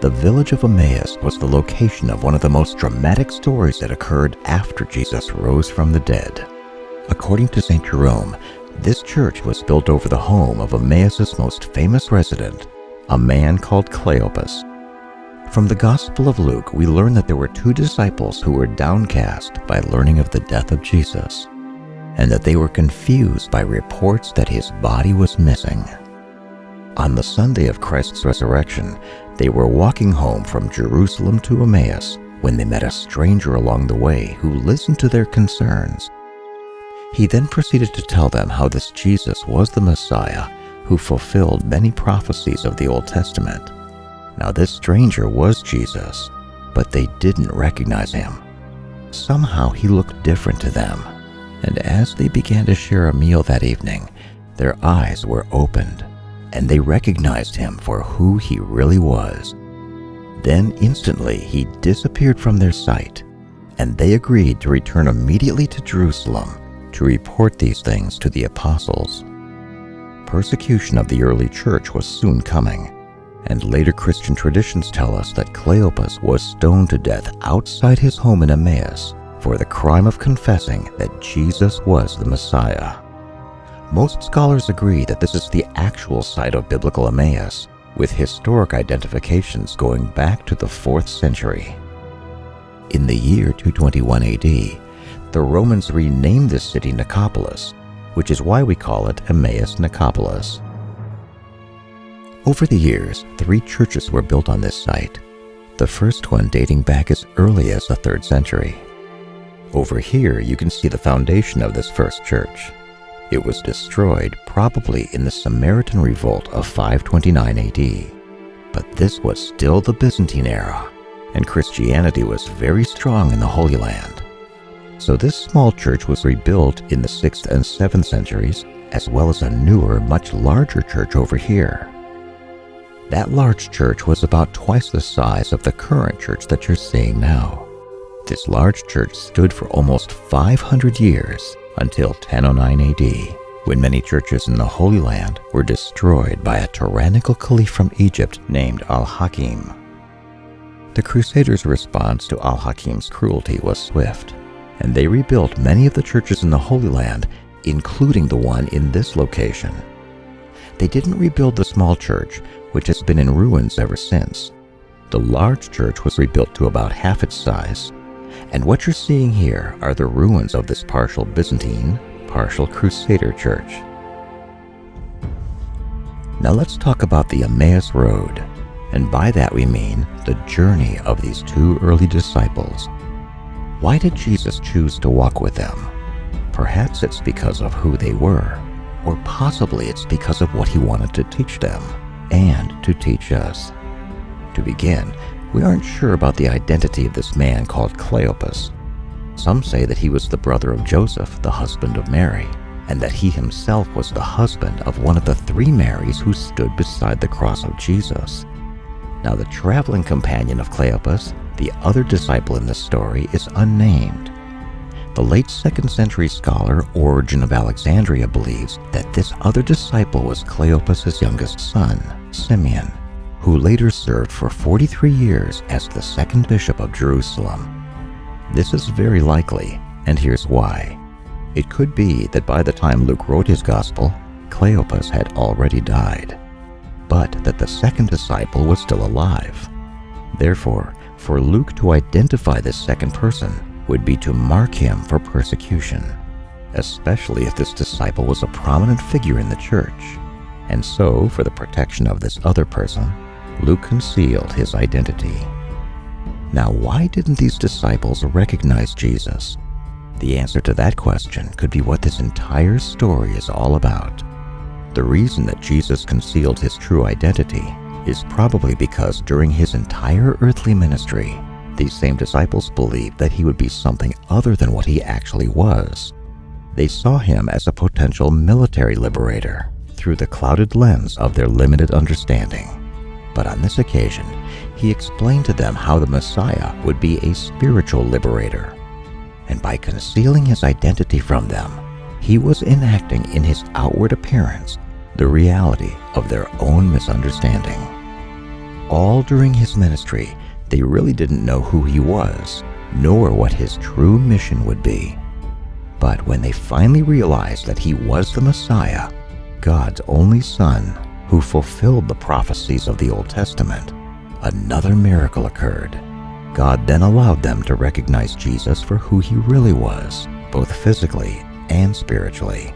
The village of Emmaus was the location of one of the most dramatic stories that occurred after Jesus rose from the dead. According to St. Jerome, this church was built over the home of Emmaus' most famous resident, a man called Cleopas. From the Gospel of Luke, we learn that there were 2 disciples who were downcast by learning of the death of Jesus, and that they were confused by reports that his body was missing. On the Sunday of Christ's resurrection, they were walking home from Jerusalem to Emmaus when they met a stranger along the way who listened to their concerns. He then proceeded to tell them how this Jesus was the Messiah who fulfilled many prophecies of the Old Testament. Now this stranger was Jesus, but they didn't recognize him. Somehow he looked different to them, and as they began to share a meal that evening, their eyes were opened, and they recognized him for who he really was. Then instantly he disappeared from their sight, and they agreed to return immediately to Jerusalem to report these things to the apostles. Persecution of the early church was soon coming, and later Christian traditions tell us that Cleopas was stoned to death outside his home in Emmaus for the crime of confessing that Jesus was the Messiah. Most scholars agree that this is the actual site of biblical Emmaus, with historic identifications going back to the 4th century. In the year 221 AD, the Romans renamed this city Nicopolis, which is why we call it Emmaus Nicopolis. Over the years, 3 churches were built on this site, the first one dating back as early as the 3rd century. Over here, you can see the foundation of this first church. It was destroyed probably in the Samaritan Revolt of 529 AD, but this was still the Byzantine era, and Christianity was very strong in the Holy Land. So this small church was rebuilt in the 6th and 7th centuries, as well as a newer, much larger church over here. That large church was about twice the size of the current church that you're seeing now. This large church stood for almost 500 years until 1009 AD, when many churches in the Holy Land were destroyed by a tyrannical caliph from Egypt named Al-Hakim. The Crusaders' response to Al-Hakim's cruelty was swift, and they rebuilt many of the churches in the Holy Land, including the one in this location. They didn't rebuild the small church, which has been in ruins ever since. The large church was rebuilt to about half its size, and what you're seeing here are the ruins of this partial Byzantine, partial Crusader church. Now let's talk about the Emmaus Road, and by that we mean the journey of these 2 early disciples. Why did Jesus choose to walk with them? Perhaps it's because of who they were, or possibly it's because of what he wanted to teach them and to teach us. To begin, we aren't sure about the identity of this man called Cleopas. Some say that he was the brother of Joseph, the husband of Mary, and that he himself was the husband of one of the 3 Marys who stood beside the cross of Jesus. Now the traveling companion of Cleopas, the other disciple in this story, is unnamed. The late 2nd century scholar Origen of Alexandria believes that this other disciple was Cleopas' youngest son, Simeon, who later served for 43 years as the 2nd bishop of Jerusalem. This is very likely, and here's why. It could be that by the time Luke wrote his gospel, Cleopas had already died, but that the 2nd disciple was still alive. Therefore, for Luke to identify this 2nd person would be to mark him for persecution, especially if this disciple was a prominent figure in the church. And so, for the protection of this other person, Luke concealed his identity. Now, why didn't these disciples recognize Jesus? The answer to that question could be what this entire story is all about. The reason that Jesus concealed his true identity is probably because during his entire earthly ministry, these same disciples believed that he would be something other than what he actually was. They saw him as a potential military liberator through the clouded lens of their limited understanding. But on this occasion, he explained to them how the Messiah would be a spiritual liberator. And by concealing his identity from them, he was enacting in his outward appearance the reality of their own misunderstanding. All during his ministry, they really didn't know who he was, nor what his true mission would be. But when they finally realized that he was the Messiah, God's only Son, who fulfilled the prophecies of the Old Testament, another miracle occurred. God then allowed them to recognize Jesus for who he really was, both physically and spiritually.